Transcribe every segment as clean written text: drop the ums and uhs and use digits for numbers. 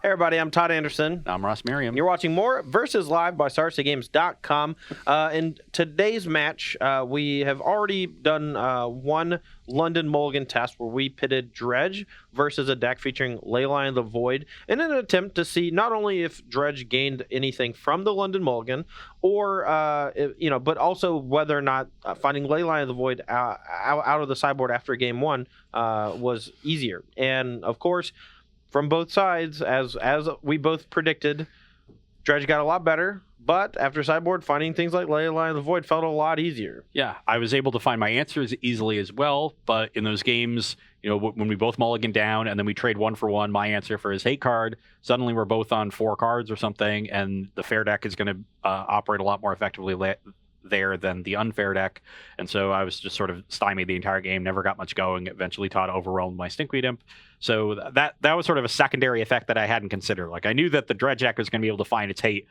Hey everybody, I'm Todd Anderson. I'm Ross Merriam. You're watching More Versus Live by StarCityGames.com. In today's match, we have already done one London Mulligan test where we pitted Dredge versus a deck featuring Leyline of the Void in an attempt to see not only if Dredge gained anything from the London Mulligan, or but also whether or not finding Leyline of the Void out of the sideboard after game one was easier. And of course, from both sides, as we both predicted, Dredge got a lot better, but after sideboard, finding things like Leyline of the Void felt a lot easier. Yeah, I was able to find my answers easily as well, but in those games, when we both mulligan down and then we trade 1-for-1, my answer for his hate card, suddenly we're both on 4 cards or something, and the fair deck is going to operate a lot more effectively there than the unfair deck, and so I was just sort of stymied the entire game, never got much going. Eventually Todd overwhelmed my Stinkweed Imp, so that was sort of a secondary effect that I hadn't considered. Like, I knew that the Dredge deck was going to be able to find its hate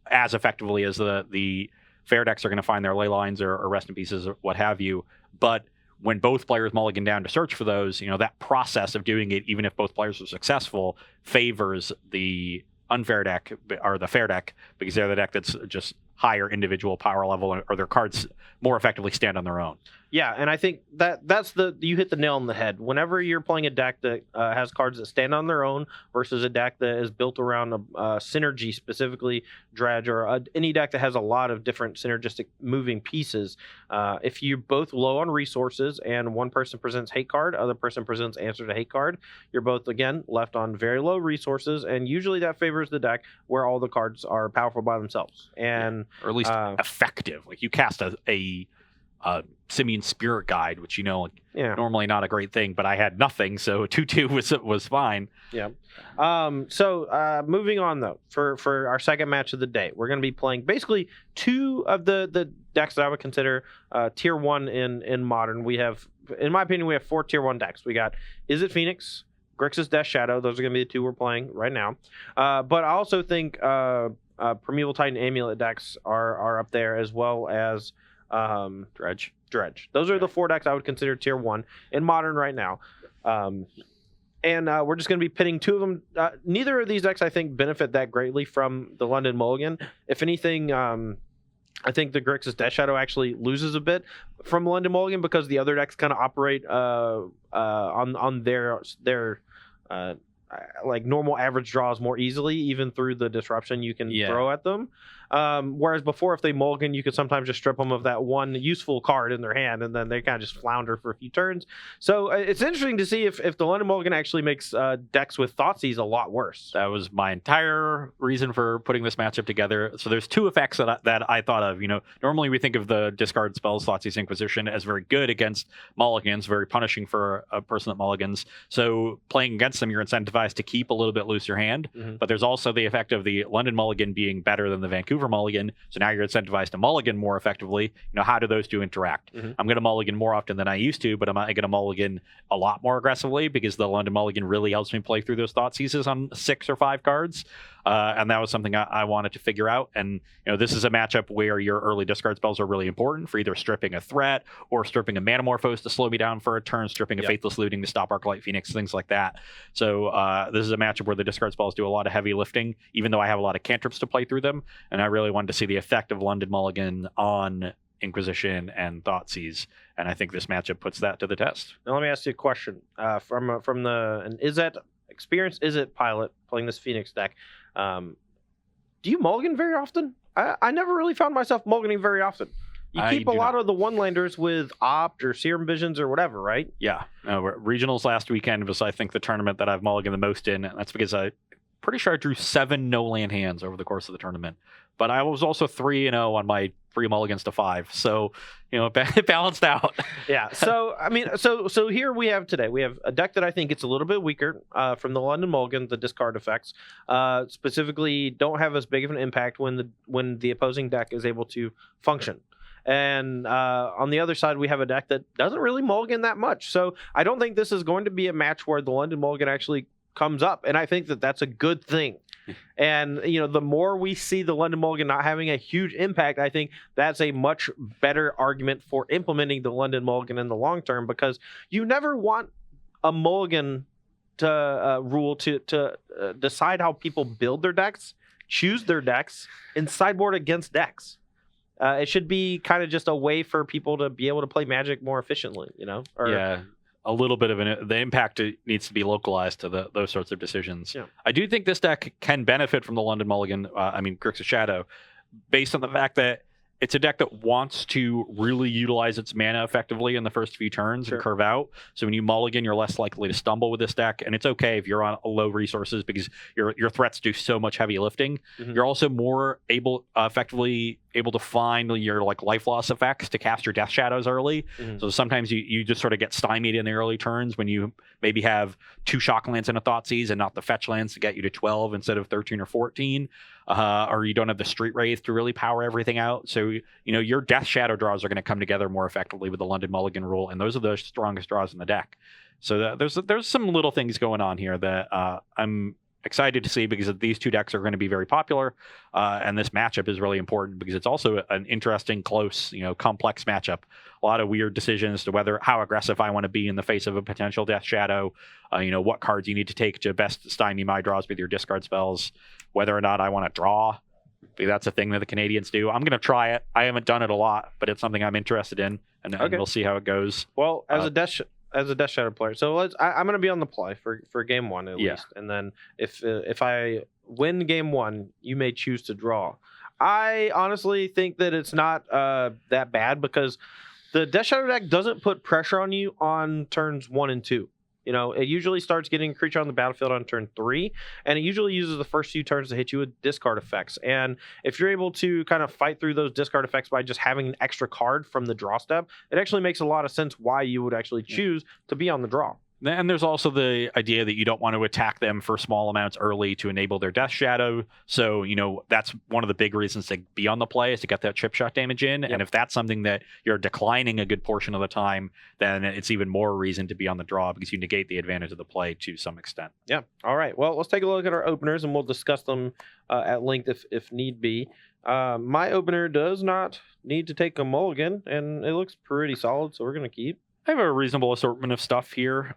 as effectively as the fair decks are going to find their ley lines or rest in pieces or what have you, but when both players mulligan down to search for those, that process of doing it, even if both players are successful, favors the unfair deck or the fair deck, because they're the deck that's just higher individual power level, or their cards more effectively stand on their own. Yeah, and I think that's you hit the nail on the head. Whenever you're playing a deck that has cards that stand on their own versus a deck that is built around a synergy, specifically Dredge, or any deck that has a lot of different synergistic moving pieces, if you're both low on resources and one person presents hate card, other person presents answer to hate card, you're both, again, left on very low resources, and usually that favors the deck where all the cards are powerful by themselves. And or at least effective. Like, you cast a Simian Spirit Guide, which normally not a great thing, but I had nothing, so 2/2 was fine. Yeah. So moving on though, for our second match of the day, we're going to be playing basically 2 of the decks that I would consider tier 1 in Modern. We have, in my opinion, we have 4 tier 1 decks. We got Izzet Phoenix, Grixs Death Shadow. Those are going to be the 2 we're playing right now. But I also think Primeval Titan Amulet decks are up there, as well as Dredge. Those are the 4 decks I would consider tier 1 in Modern right now. And we're just going to be pitting 2 of them. Neither of these decks, I think, benefit that greatly from the London Mulligan. If anything, I think the Grixis Death Shadow actually loses a bit from London Mulligan, because the other decks kind of operate on their like normal average draws more easily, even through the disruption you can throw at them. Whereas before, if they mulligan, you could sometimes just strip them of that one useful card in their hand, and then they kind of just flounder for a few turns. So it's interesting to see if the London Mulligan actually makes decks with Thoughtseize a lot worse. That was my entire reason for putting this matchup together. So there's 2 effects that I thought of. Normally we think of the discard spells Thoughtseize Inquisition as very good against mulligans, very punishing for a person that mulligans. So playing against them, you're incentivized to keep a little bit looser hand. Mm-hmm. But there's also the effect of the London Mulligan being better than the Vancouver Mulligan, so now you're incentivized to mulligan more effectively. How do those 2 interact? Mm-hmm. I'm going to mulligan more often than I used to, but I'm going to mulligan a lot more aggressively, because the London Mulligan really helps me play through those Thoughtseizes on 6 or 5 cards. And that was something I wanted to figure out. And this is a matchup where your early discard spells are really important for either stripping a threat or stripping a Manamorphose to slow me down for a turn, stripping a Faithless Looting to stop Arclight Phoenix, things like that. So this is a matchup where the discard spells do a lot of heavy lifting, even though I have a lot of cantrips to play through them. And I really wanted to see the effect of London Mulligan on Inquisition and Thoughtseize, and I think this matchup puts that to the test. Now let me ask you a question from an experienced Izzet pilot playing this Phoenix deck. Do you mulligan very often? I never really found myself mulliganing very often. You keep a lot of the one-landers with Opt or Serum Visions or whatever, right? Yeah. Regionals last weekend was, I think, the tournament that I've mulliganed the most in. That's because pretty sure I drew 7 no-land hands over the course of the tournament. But I was also 3-0 on my 3 mulligans to 5. So, it balanced out. Yeah. So, so here we have a deck that I think it's a little bit weaker from the London Mulligan. The discard effects specifically don't have as big of an impact when the opposing deck is able to function. And on the other side, we have a deck that doesn't really mulligan that much. So I don't think this is going to be a match where the London Mulligan actually comes up. And I think that that's a good thing. And, the more we see the London Mulligan not having a huge impact, I think that's a much better argument for implementing the London Mulligan in the long term, because you never want a mulligan to rule to decide how people build their decks, choose their decks, and sideboard against decks. It should be kind of just a way for people to be able to play Magic more efficiently, Yeah, a little bit of the impact needs to be localized to those sorts of decisions. Yeah. I do think this deck can benefit from the London Mulligan, Grixis Shadow, based on the fact that it's a deck that wants to really utilize its mana effectively in the first few turns and curve out. So when you mulligan, you're less likely to stumble with this deck, and it's okay if you're on low resources because your threats do so much heavy lifting. Mm-hmm. You're also more effectively able to find your life loss effects to cast your Death Shadows early. Mm-hmm. So sometimes you just sort of get stymied in the early turns when you maybe have 2 shock lands and a Thoughtseize and not the fetch lands to get you to 12 instead of 13 or 14. Or you don't have the Street Wraith to really power everything out. So, your Death Shadow draws are going to come together more effectively with the London Mulligan rule, and those are the strongest draws in the deck. So there's some little things going on here that I'm excited to see because these two decks are going to be very popular, and this matchup is really important because it's also an interesting, close, complex matchup. A lot of weird decisions to how aggressive I want to be in the face of a potential Death Shadow, what cards you need to take to best stymie my draws with your discard spells, whether or not I want to draw. That's a thing that the Canadians do. I'm going to try it. I haven't done it a lot, but it's something I'm interested in, and we'll see how it goes. Well, as a Death Shadow player, so I'm going to be on the play for game one at least, and then if I win game one, you may choose to draw. I honestly think that it's not that bad because the Death Shadow deck doesn't put pressure on you on turns 1 and 2. It usually starts getting a creature on the battlefield on turn 3, and it usually uses the first few turns to hit you with discard effects. And if you're able to kind of fight through those discard effects by just having an extra card from the draw step, it actually makes a lot of sense why you would actually choose to be on the draw. And there's also the idea that you don't want to attack them for small amounts early to enable their Death Shadow. So, that's one of the big reasons to be on the play is to get that chip shot damage in. Yep. And if that's something that you're declining a good portion of the time, then it's even more reason to be on the draw because you negate the advantage of the play to some extent. Yeah. All right. Well, let's take a look at our openers and we'll discuss them at length if need be. My opener does not need to take a mulligan, and it looks pretty solid, so we're going to keep. I have a reasonable assortment of stuff here.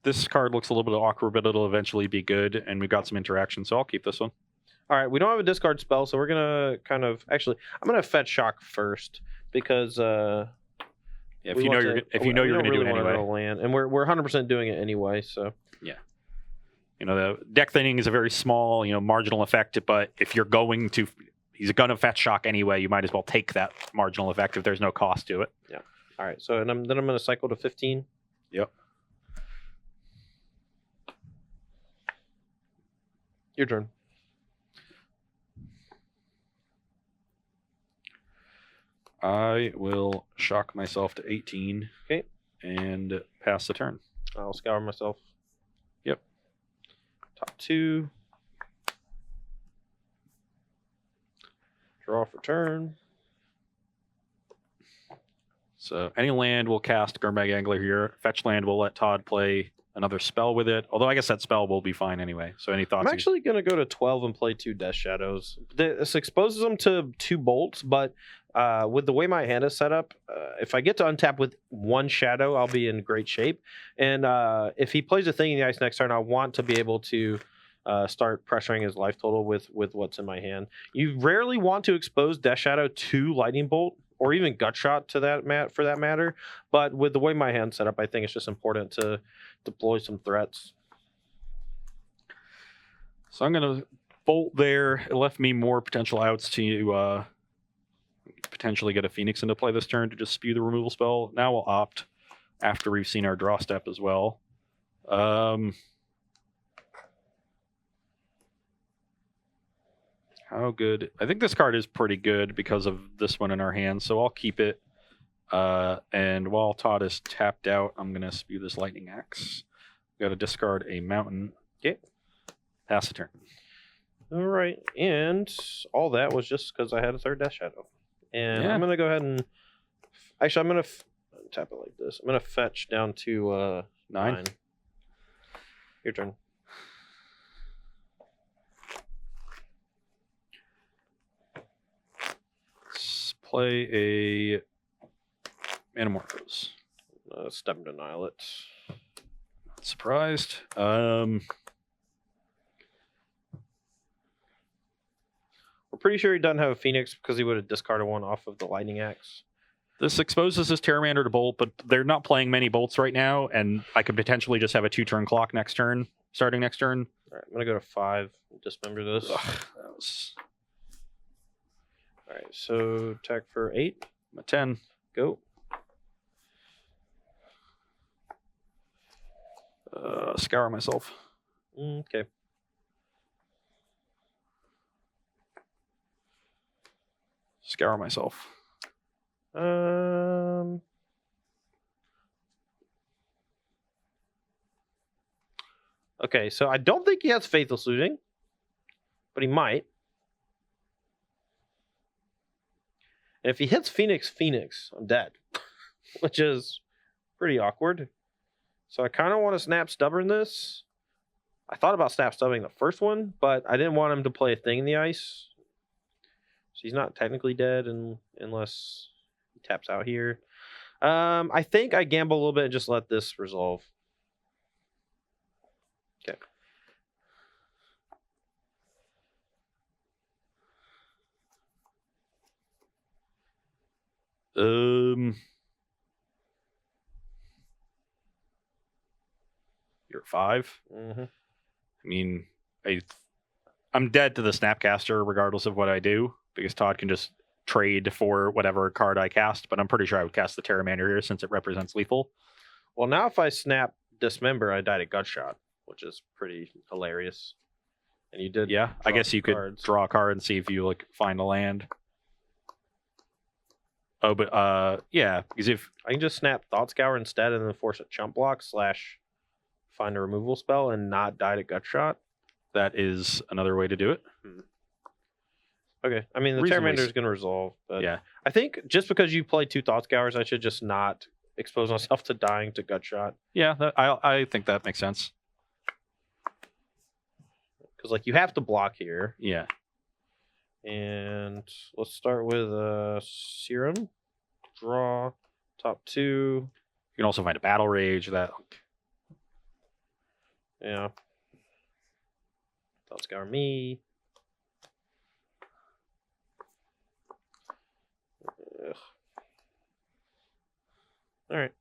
This card looks a little bit awkward, but it'll eventually be good, and we've got some interaction, so I'll keep this one. All right, we don't have a discard spell, so we're going to I'm going to fetch Shock first because if you know you're going to do it anyway. Land, and we're 100% doing it anyway, so. Yeah. The deck thinning is a very small, marginal effect, but if he's going to fetch Shock anyway, you might as well take that marginal effect if there's no cost to it. Yeah. All right, so then I'm going to cycle to 15. Yep. Your turn. I will shock myself to 18. Okay. And pass the turn. I'll scour myself. Yep. Top 2. Draw for turn. So any land will cast Gurmag Angler here. Fetch land will let Todd play another spell with it. Although I guess that spell will be fine anyway. So any thoughts? I'm actually going to go to 12 and play 2 Death Shadows. This exposes them to 2 bolts, but with the way my hand is set up, if I get to untap with 1 shadow, I'll be in great shape. And if he plays a Thing in the Ice next turn, I want to be able to start pressuring his life total with what's in my hand. You rarely want to expose Death Shadow to Lightning Bolt, or even Gut Shot for that matter. But with the way my hand's set up, I think it's just important to deploy some threats. So I'm going to bolt there. It left me more potential outs to potentially get a Phoenix into play this turn to just spew the removal spell. Now we'll opt after we've seen our draw step as well. How good? I think this card is pretty good because of this one in our hands, so I'll keep it. And while Todd is tapped out, I'm going to spew this Lightning Axe. Got to discard a mountain. Okay. Pass the turn. All right. And all that was just because I had a 3rd Death Shadow. And I'm going to go ahead and... Actually, I'm going to tap it like this. I'm going to fetch down to 9. Your turn. Play a Manamorphose. Step and Annihilate. Not surprised. I'm pretty sure he doesn't have a Phoenix because he would have discarded one off of the Lightning Axe. This exposes his Terramander to Bolt, but they're not playing many Bolts right now, and I could potentially just have a 2-turn clock next turn, starting next turn. All right, I'm going to go to 5. Dismember this. Ugh, that was... All right, so attack for 8. I'm at 10. Go. Scour myself. Okay. Scour myself. Okay, so I don't think he has Faithless Looting, but he might. And if he hits Phoenix, I'm dead, which is pretty awkward. So I kind of want to Snap Stubborn this. I thought about Snap Stubbing the first one, but I didn't want him to play a thing in the ice. So he's not technically dead unless he taps out here. I think I gamble a little bit and just let this resolve. Okay. You're at 5. Mm-hmm. I mean, I'm dead to the Snapcaster regardless of what I do, because Todd can just trade for whatever card I cast, but I'm pretty sure I would cast the Terramander here since it represents lethal. Well, now if I snap Dismember, I died a gut shot, which is pretty hilarious. And you did. Yeah, I guess you could draw a card and see if you find a land. Oh, but yeah, because if I can just snap Thought Scour instead and then force a chump block / find a removal spell and not die to gut shot. That is another way to do it. Okay, I mean the Terramander is going to resolve. But yeah, I think just because you play 2 Thought Scours, I should just not expose myself to dying to gut shot. Yeah, I think that makes sense. Because you have to block here. Yeah. And let's start with Serum. Draw. Top 2. You can also find a Battle Rage that... Yeah. Thought Scour me. Ugh. All right.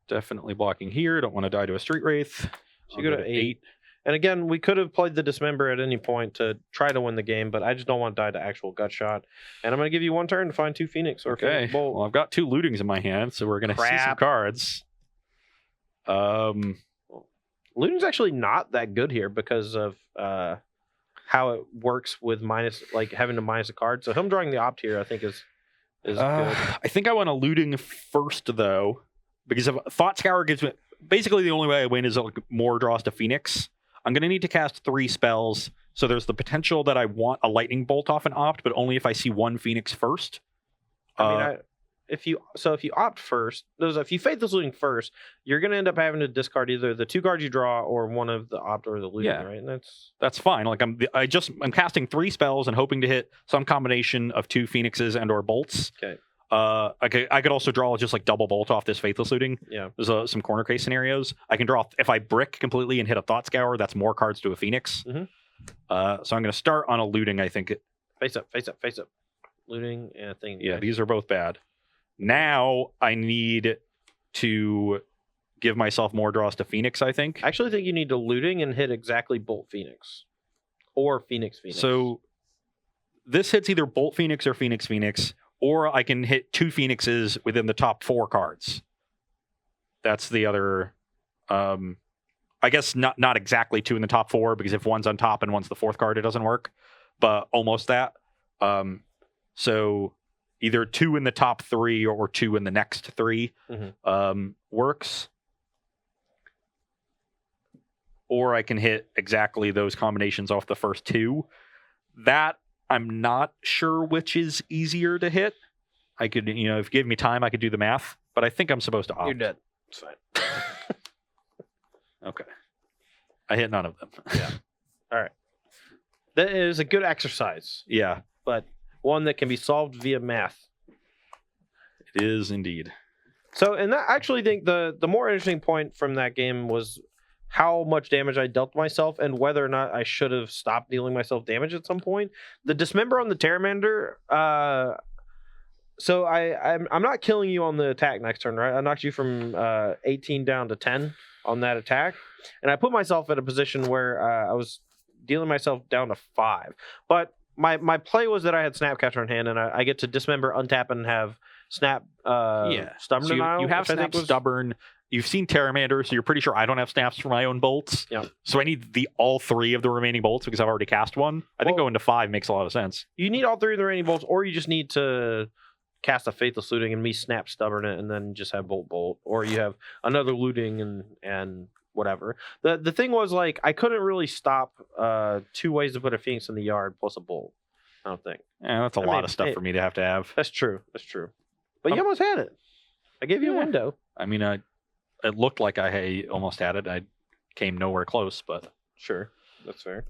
Definitely blocking here. Don't want to die to a Street Wraith. So you go to 8. And again, we could have played the Dismember at any point to try to win the game, but I just don't want to die to actual gut shot. And I'm going to give you 1 turn to find 2 Phoenix or Phoenix Bolt. Well, I've got 2 lootings in my hand, so we're going to see some cards. Looting's actually not that good here because of how it works with having to minus a card. So him drawing the opt here, I think is good. I think I want a looting first though, because if Thought Scour gives me basically the only way I win is more draws to Phoenix. I'm going to need to cast 3 spells, so there's the potential that I want a Lightning Bolt off an opt, but only if I see 1 Phoenix first. If you opt first, if you Faithless Looting first, you're going to end up having to discard either the 2 cards you draw or one of the opt or the looting, right? And that's fine. I'm casting 3 spells and hoping to hit some combination of 2 Phoenixes and or bolts. Okay. I could also draw just double bolt off this Faithless Looting. Yeah. There's some corner case scenarios. I can draw if I brick completely and hit a Thought Scour, that's more cards to a Phoenix. Mm-hmm. So I'm going to start on a looting, I think. Face up. Looting and a thing. Yeah, these are both bad. Now I need to give myself more draws to Phoenix, I think. I actually think you need to looting and hit exactly Bolt Phoenix. Or Phoenix. So this hits either Bolt Phoenix or Phoenix, or I can hit 2 Phoenixes within the top 4 cards. That's the other... I guess not exactly 2 in the top 4, because if one's on top and one's the 4th card, it doesn't work. But almost that. So... either 2 in the top 3 or 2 in the next 3 works. Or I can hit exactly those combinations off the first 2. That, I'm not sure which is easier to hit. I could, if you give me time, I could do the math. But I think I'm supposed to opt. You're dead. It's fine. Okay. I hit none of them. Yeah. All right. That is a good exercise. Yeah. But... one that can be solved via math. It is indeed. So, and I actually think the more interesting point from that game was how much damage I dealt myself and whether or not I should have stopped dealing myself damage at some point. The Dismember on the Pteramander, so I'm not killing you on the attack next turn, right? I knocked you from 18 down to 10 on that attack, and I put myself in a position where I was dealing myself down to 5. But my play was that I had Snapcatcher in hand, and I get to Dismember, untap, and have Snap Stubborn So Denial. you have Snap Stubborn. You've seen Pteramander, so you're pretty sure I don't have snaps for my own bolts. Yeah. So I need all 3 of the remaining bolts because I've already cast one. I think going to 5 makes a lot of sense. You need all 3 of the remaining bolts, or you just need to cast a Faithless Looting and me Snap Stubborn it, and then just have Bolt, or you have another looting and whatever. The thing was, like, I couldn't really stop 2 ways to put a Phoenix in the yard plus a Bolt. I don't think. Yeah, that's a lot of stuff for me to have. That's true. But you almost had it. I gave you a window. I mean, it looked like I almost had it. I came nowhere close, but sure, that's fair.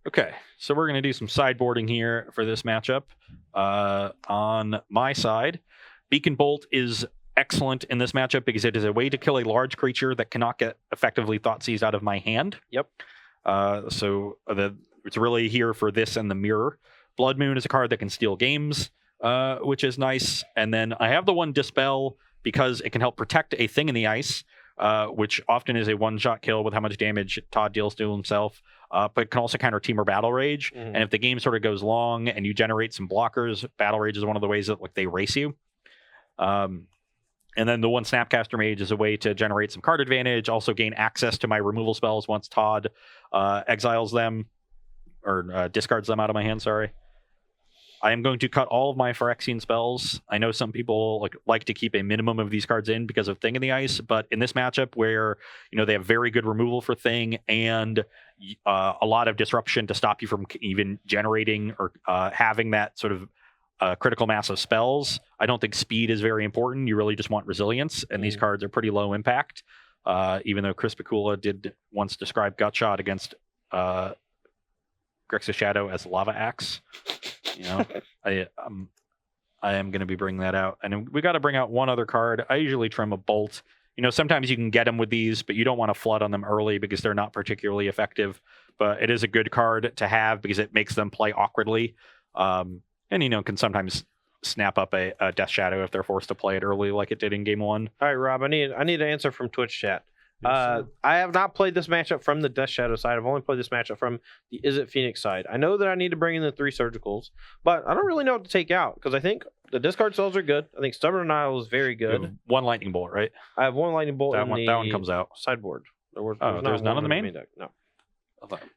Okay, so we're going to do some sideboarding here for this matchup. On my side, Beacon Bolt is excellent in this matchup because it is a way to kill a large creature that cannot get effectively Thoughtseize out of my hand. Yep. It's really here for this and the Mirror. Blood Moon is a card that can steal games, which is nice. And then I have the one Dispel because it can help protect a thing in the ice, which often is a one-shot kill with how much damage Todd deals to himself, but can also counter Temur Battle Rage. Mm-hmm. And if the game sort of goes long and you generate some blockers, Battle Rage is one of the ways that they race you. And then the one Snapcaster Mage is a way to generate some card advantage, also gain access to my removal spells once Todd exiles them, or discards them out of my hand, sorry. I am going to cut all of my Phyrexian spells. I know some people like to keep a minimum of these cards in because of Thing in the Ice, but in this matchup where they have very good removal for Thing and a lot of disruption to stop you from even generating or having that sort of critical mass of spells, I don't think speed is very important. You really just want resilience, and these cards are pretty low impact. Even though Chris Pikula did once describe Gutshot against Grixis Shadow as Lava Axe. I am going to be bringing that out. And we got to bring out one other card. I usually trim a Bolt. Sometimes you can get them with these, but you don't want to flood on them early because they're not particularly effective. But it is a good card to have because it makes them play awkwardly. And, can sometimes snap up a Death Shadow if they're forced to play it early like it did in Game 1. All right, Rob, I need an answer from Twitch chat. I have not played this matchup from the Death Shadow side. I've only played this matchup from the Izzet Phoenix side. I know that I need to bring in the 3 surgicals, but I don't really know what to take out because I think the discard spells are good. I think Stubborn Denial is very good. One Lightning Bolt, right? I have one Lightning Bolt. That one comes out. Sideboard. There's none on the main deck. No.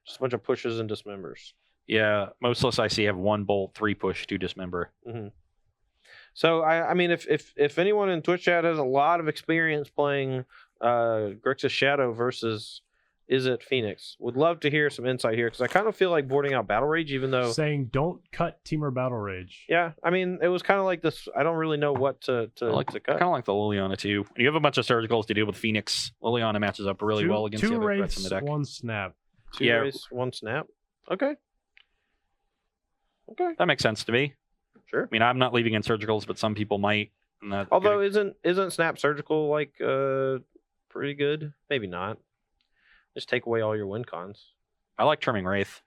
Just a bunch of pushes and dismembers. Yeah, most lists I see have 1 bolt, 3 push, 2 dismember. Mm-hmm. So I mean, if anyone in Twitch chat has a lot of experience playing Grixis Shadow versus Izzet Phoenix, would love to hear some insight here because I kind of feel like boarding out Battle Rage, even though saying don't cut Temur Battle Rage. Yeah, I mean, it was kind of like this. I don't really know what to cut. Kind of like the Liliana too. You have a bunch of surgicals to deal with Phoenix. Liliana matches up really well against the other threats in the deck. 1 snap. 2 race, 1 snap. Okay, that makes sense to me. Sure. I mean, I'm not leaving in surgicals, but some people might. Although isn't Snap Surgical like pretty good? Maybe not. Just take away all your win cons. I like trimming Wraith.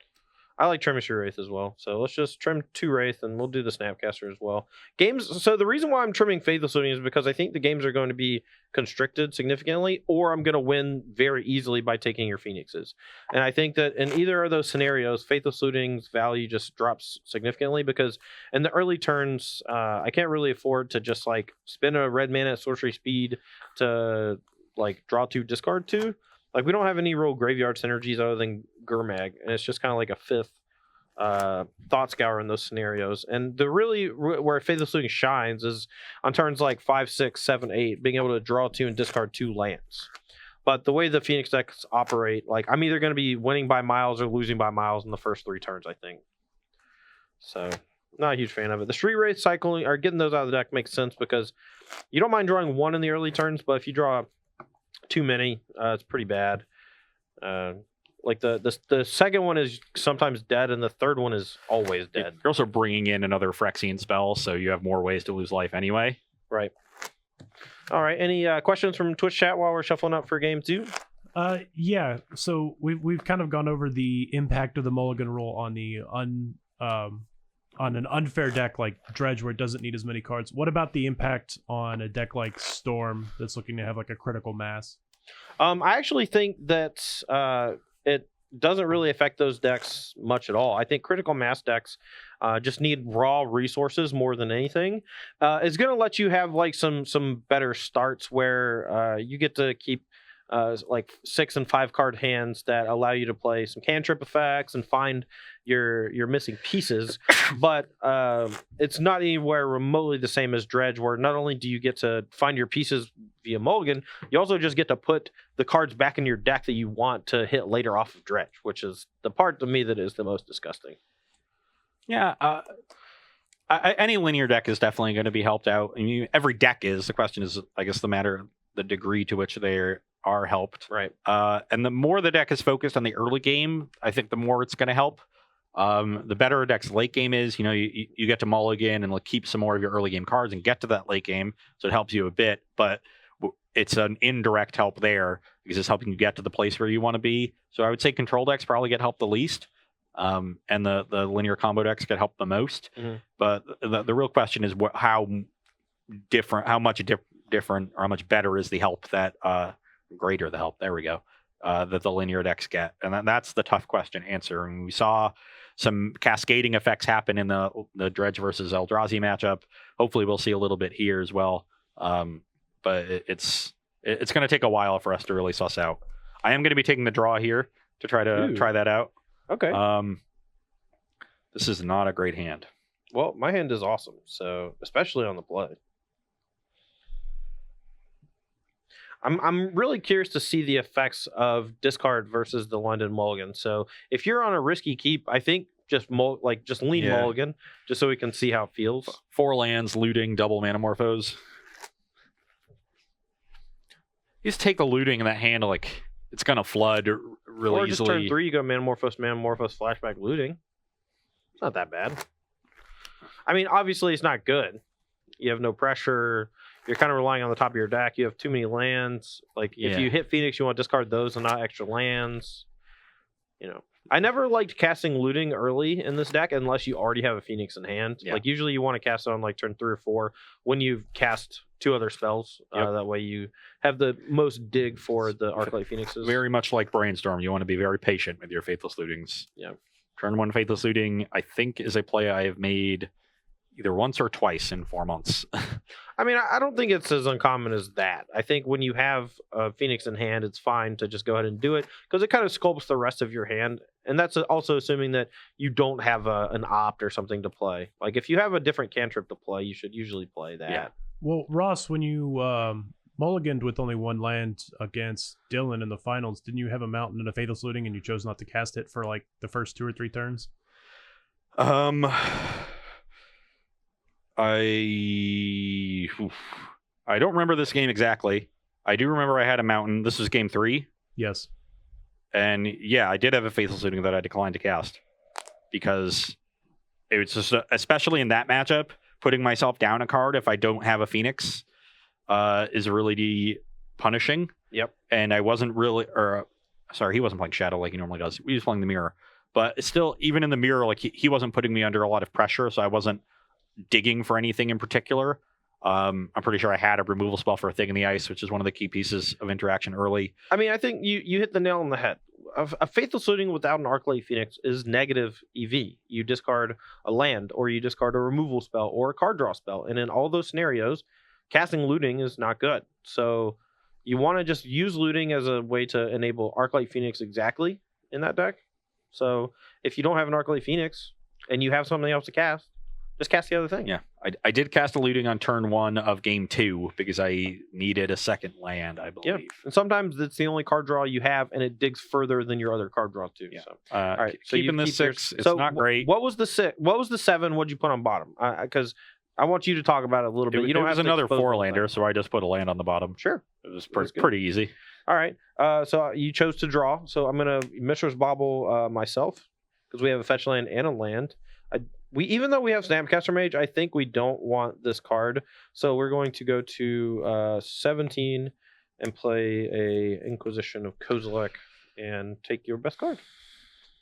I like trimming your Wraith as well. So let's just trim 2 Wraith and we'll do the Snapcaster as well. Games. So the reason why I'm trimming Faithless Looting is because I think the games are going to be constricted significantly, or I'm going to win very easily by taking your Phoenixes. And I think that in either of those scenarios, Faithless Looting's value just drops significantly because in the early turns, I can't really afford to just like spend a red mana at sorcery speed to like draw 2, discard 2. Like, we don't have any real graveyard synergies other than Gurmag, and it's just kind of like a 5th Thought Scour in those scenarios. And the really where Faithless Looting shines is on turns like 5, 6, 7, 8, being able to draw 2 and discard 2 lands. But the way the Phoenix decks operate, like, I'm either going to be winning by miles or losing by miles in the first 3 turns, I think. So, not a huge fan of it. The Street Wraith cycling, or getting those out of the deck makes sense because you don't mind drawing 1 in the early turns, but if you draw too many, it's pretty bad. Like the second one is sometimes dead, and the third one is always dead. You're also bringing in another Phyrexian spell, so you have more ways to lose life anyway. Right. All right. Any questions from Twitch chat while we're shuffling up for game 2? Yeah. So we've kind of gone over the impact of the mulligan rule on the on an unfair deck like Dredge, where it doesn't need as many cards. What about the impact on a deck like Storm that's looking to have like a critical mass? I actually think that it doesn't really affect those decks much at all. I think critical mass decks just need raw resources more than anything. It's going to let you have like some better starts where you get to keep like 6 and 5 card hands that allow you to play some cantrip effects and find your missing pieces. But it's not anywhere remotely the same as Dredge, where not only do you get to find your pieces via mulligan, you also just get to put the cards back in your deck that you want to hit later off of Dredge, which is the part to me that is the most disgusting. Yeah, any linear deck is definitely going to be helped out. I mean, every deck is. The question is, I guess, the degree to which they are helped. Right. And the more the deck is focused on the early game, I think the more it's going to help. The better a deck's late game is, you get to mulligan and like keep some more of your early game cards and get to that late game, so it helps you a bit. But it's an indirect help there because it's helping you get to the place where you want to be. So I would say control decks probably get helped the least. And the linear combo decks get helped the most. Mm-hmm. But the real question is how much different or how much better is the help that greater the help, there we go, that the linear decks get. And that's the tough question to answer. And we saw some cascading effects happen in the Dredge versus Eldrazi matchup. Hopefully we'll see a little bit here as well. But it's going to take a while for us to really suss out. I am going to be taking the draw here to try that out. Okay. This is not a great hand. Well, my hand is awesome, so especially on the play. I'm really curious to see the effects of discard versus the London mulligan. So if you're on a risky keep, I think just lean mulligan, just so we can see how it feels. 4 lands, looting, double Manamorphose. You just take the looting in that hand, like it's gonna flood really or just easily. Turn 3, you go Manamorphose, flashback, looting. It's not that bad. I mean, obviously it's not good. You have no pressure. You're kind of relying on the top of your deck. You have too many lands. Like if you hit Phoenix, you want to discard those and not extra lands. I never liked casting looting early in this deck unless you already have a Phoenix in hand. Yeah. Like usually you want to cast it on like turn 3 or 4 when you've cast 2 other spells. Yep. That way you have the most dig for the Arclight Phoenixes. Very much like Brainstorm. You want to be very patient with your Faithless Lootings. Yeah. Turn 1 Faithless Looting, I think, is a play I have made either once or twice in 4 months. I mean, I don't think it's as uncommon as that. I think when you have a Phoenix in hand, it's fine to just go ahead and do it because it kind of sculpts the rest of your hand. And that's also assuming that you don't have an opt or something to play. Like if you have a different cantrip to play, you should usually play that. Yeah. Well, Ross, when you mulliganed with only 1 land against Dylan in the finals, didn't you have a mountain and a Faithless Looting and you chose not to cast it for like the first 2 or 3 turns? I don't remember this game exactly. I do remember I had a mountain. This was game 3. Yes. And yeah, I did have a Faithless Looting that I declined to cast because it was just, especially in that matchup, putting myself down a card if I don't have a Phoenix is really punishing. Yep. And I wasn't really, he wasn't playing Shadow like he normally does. He was playing the Mirror. But still, even in the Mirror, like he wasn't putting me under a lot of pressure, so I wasn't digging for anything in particular. I'm pretty sure I had a removal spell for a Thing in the Ice, which is one of the key pieces of interaction early. I mean, I think you hit the nail on the head. A Faithless Looting without an Arclight Phoenix is negative EV. You discard a land, or you discard a removal spell, or a card draw spell. And in all those scenarios, casting looting is not good. So you want to just use looting as a way to enable Arclight Phoenix exactly in that deck. So if you don't have an Arclight Phoenix and you have something else to cast, just cast the other thing. Yeah, I did cast a looting on turn 1 of game 2 because I needed a second land, I believe. Yeah, and sometimes it's the only card draw you have, and it digs further than your other card draw too. Yeah. So, all right, so keeping this 6, it's not great. What was the 6? What was the 7? What'd you put on bottom? Because I want you to talk about it a little bit. You don't have another 4-lander, so I just put a land on the bottom. Sure, it was pretty easy. All right, so you chose to draw. So I'm gonna Mishra's Bauble myself because we have a fetch land and a land. Even though we have Snapcaster Mage, I think we don't want this card. So we're going to go to 17, and play a Inquisition of Kozilek and take your best card,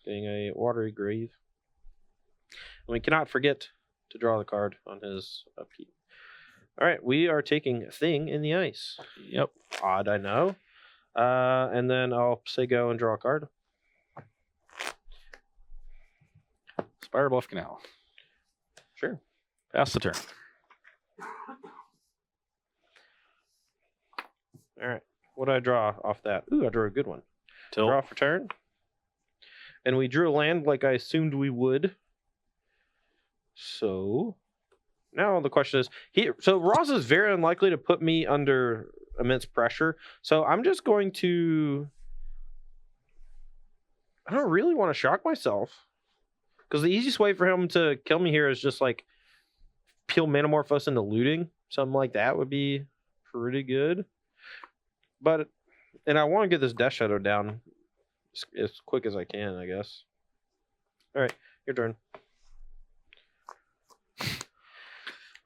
getting a Watery Grave. And we cannot forget to draw the card on his upkeep. All right, we are taking Thing in the Ice. Yep. Odd, I know. And then I'll say go and draw a card. Spire Bluff Canal. Sure. Pass the turn. All right. What do I draw off that? Ooh, I drew a good one. Tilt. Draw for turn. And we drew a land like I assumed we would. So now the question is, so Ross is very unlikely to put me under immense pressure. So I'm just going to, I don't really want to shock myself. Because the easiest way for him to kill me here is just like peel Manamorphose into looting. Something like that would be pretty good. But, and I want to get this Death Shadow down as quick as I can, I guess. All right, your turn.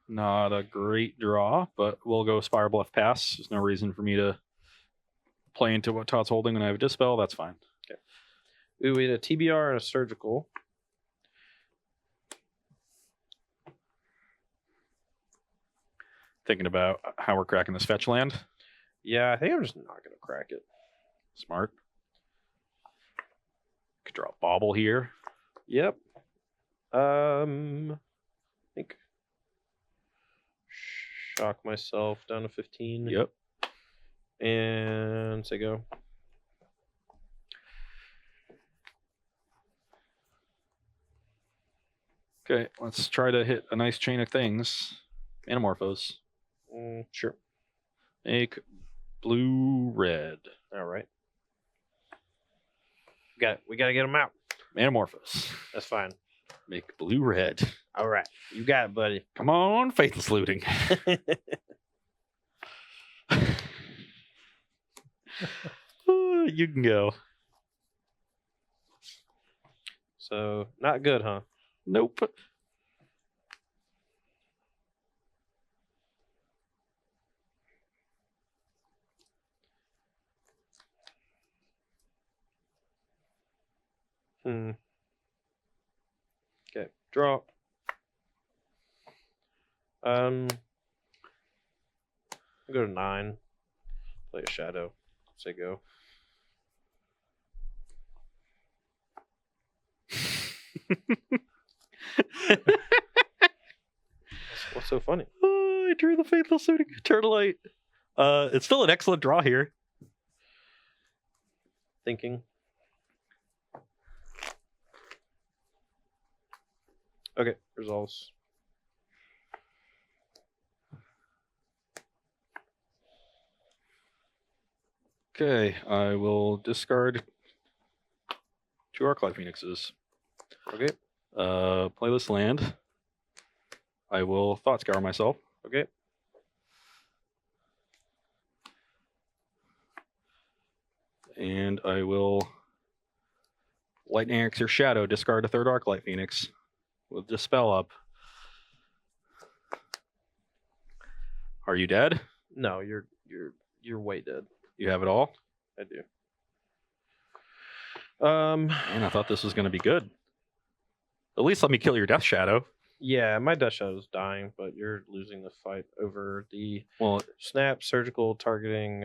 Not a great draw, but we'll go Spire Bluff Pass. There's no reason for me to play into what Todd's holding when I have a Dispel. That's fine. Okay. Ooh, we had a TBR and a Surgical. Thinking about how we're cracking this fetch land. Yeah, I think I'm just not going to crack it. Smart. Could draw a Bauble here. Yep. I think shock myself down to 15. Yep. And say go. Okay, let's try to hit a nice chain of things. Manamorphose. Sure. Make blue red. All right. We got to get them out. Manamorphose. That's fine. Make blue red. All right. You got it, buddy. Come on, Faithless Looting. You can go. So, not good, huh? Nope. Okay, draw. I'll go to 9. Play a Shadow. Say go. What's so funny? Oh, I drew the Faithless Looting Eternalite. It's still an excellent draw here. Thinking. Okay, resolves. Okay, I will discard 2 Arclight Phoenixes. Okay, Play this land. I will Thought Scour myself. okay. And I will Lightning Axe or Shadow, discard a 3rd Arclight Phoenix with Dispel up. Are you dead? No, you're way dead. You have it all? I do. Man, I thought this was going to be good. At least let me kill your Death Shadow. Yeah, my Death Shadow's dying, but you're losing the fight over the Well, snap surgical targeting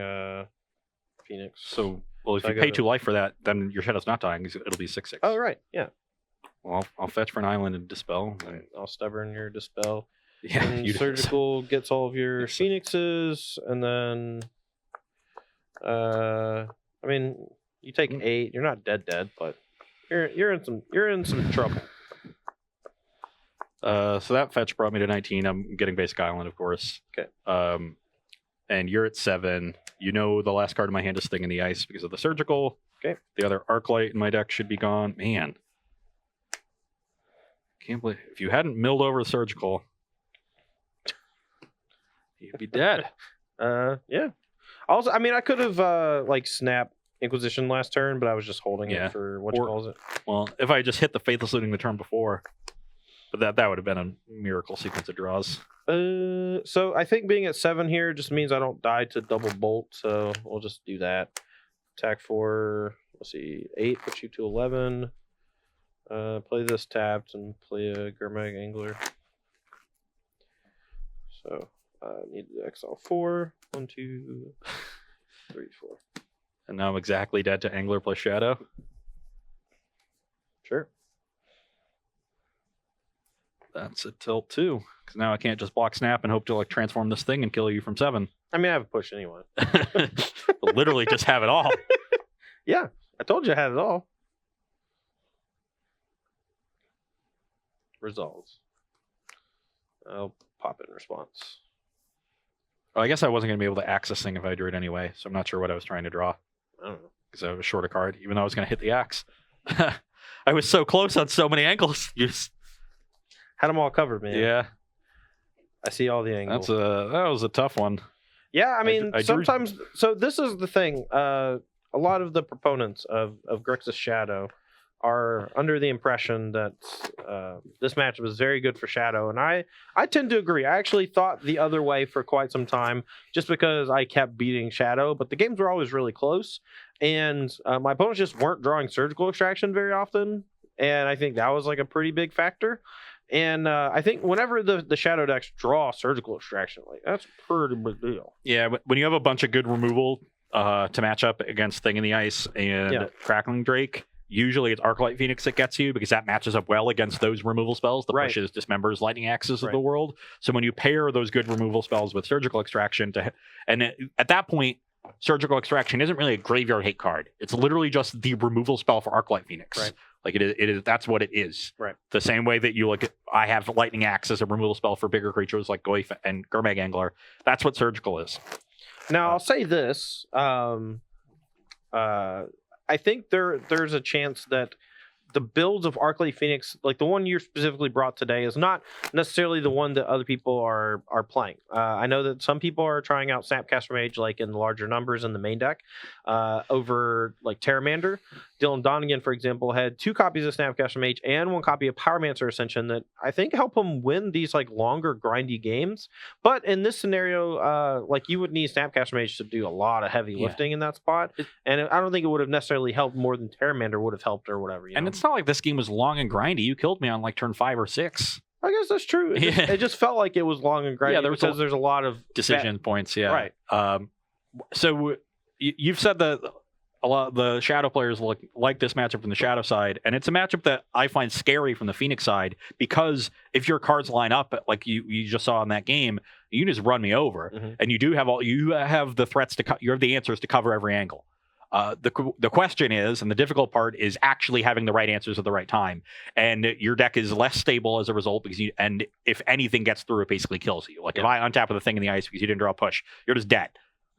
Phoenix. so if So I you pay gotta- 2 life for that, then your Shadow's not dying. It'll be 6/6. Oh, right. Yeah. Well, I'll fetch for an island and Dispel. And, I'll stubborn your dispel. yeah, And you surgical gets all of your Yes. Phoenixes, and then I mean, you take 8. You're not dead, but you're in some trouble. So that fetch brought me to 19. I'm getting basic island, of course. Okay. And you're at 7. You know the last card in my hand is Thing in the Ice because of the surgical. Okay. The other Arclight in my deck should be gone. Man. Can't believe if you hadn't milled over the surgical, you'd be dead. Yeah. Also, I mean, I could have like snapped Inquisition last turn, but I was just holding Yeah. it for what Or- calls it. Well, if I just hit the Faithless Looting the turn before, But that would have been a miracle sequence of draws. So I think being at 7 here just means I don't die to double bolt, so we'll just do that. Attack 4, let's see, 8 puts you to 11. Play this tapped and play a Gurmag Angler. So need to exile 4. 1, 2, 3, 4. And now I'm exactly dead to Angler plus Shadow. Sure. That's a tilt too, because now I can't just block Snap and hope to like transform this thing and kill you from 7. I mean, I have a push anyway. Literally just have it all. Yeah, I told you I had it all. Resolves. I'll pop it in response. Well, I guess I wasn't going to be able to axe this thing if I drew it anyway, so I'm not sure what I was trying to draw. I don't know. Because I was short a card, even though I was going to hit the axe. I was so close on so many angles. You just... Had them all covered, man. Yeah. I see all the angles. That was a tough one. Yeah, I mean, I drew... sometimes... So this is the thing. A lot of the proponents of Grixs' Shadow are under the impression that this matchup is very good for Shadow, and I tend to agree. I actually thought the other way for quite some time, just because I kept beating Shadow, but the games were always really close, and my opponents just weren't drawing Surgical Extraction very often, and I think that was like a pretty big factor. And I think whenever the Shadow decks draw Surgical Extraction, like that's a pretty big deal. Yeah, when you have a bunch of good removal to match up against Thing in the Ice and Crackling Drake, usually it's Arclight Phoenix that gets you because that matches up well against those removal spells, the pushes, dismembers, lightning axes of the world. So when you pair those good removal spells with Surgical Extraction, at that point, Surgical Extraction isn't really a graveyard hate card. It's literally just the removal spell for Arclight Phoenix. Right. Like it is. That's what it is. Right. The same way that you look at, I have Lightning Axe as a removal spell for bigger creatures like Goyf and Gurmag Angler. That's what Surgical is. Now I'll say this. I think there's a chance that the builds of Arclight Phoenix, like the one you specifically brought today, is not necessarily the one that other people are playing. I know that some people are trying out Snapcaster Mage like in larger numbers in the main deck over like Terramander. Dylan Donegan, for example, had 2 copies of Snapcaster Mage and 1 copy of Pyromancer Ascension that I think help him win these like longer grindy games. But in this scenario, like you would need Snapcaster Mage to do a lot of heavy lifting in that spot, and I don't think it would have necessarily helped more than Terramander would have helped or whatever. You know? It's not like this game was long and grindy. You killed me on like turn 5 or 6. I guess that's true. It just felt like it was long and grindy because there's a lot of decision points. Yeah, right. So you've said that a lot of the Shadow players like this matchup from the Shadow side, and it's a matchup that I find scary from the Phoenix side because if your cards line up like you just saw in that game, you just run me over, and you have the threats you have the answers to cover every angle. The question is, and the difficult part is actually having the right answers at the right time, and your deck is less stable as a result because and if anything gets through, it basically kills you. Like if I untap with a Thing in the Ice because you didn't draw a push, you're just dead.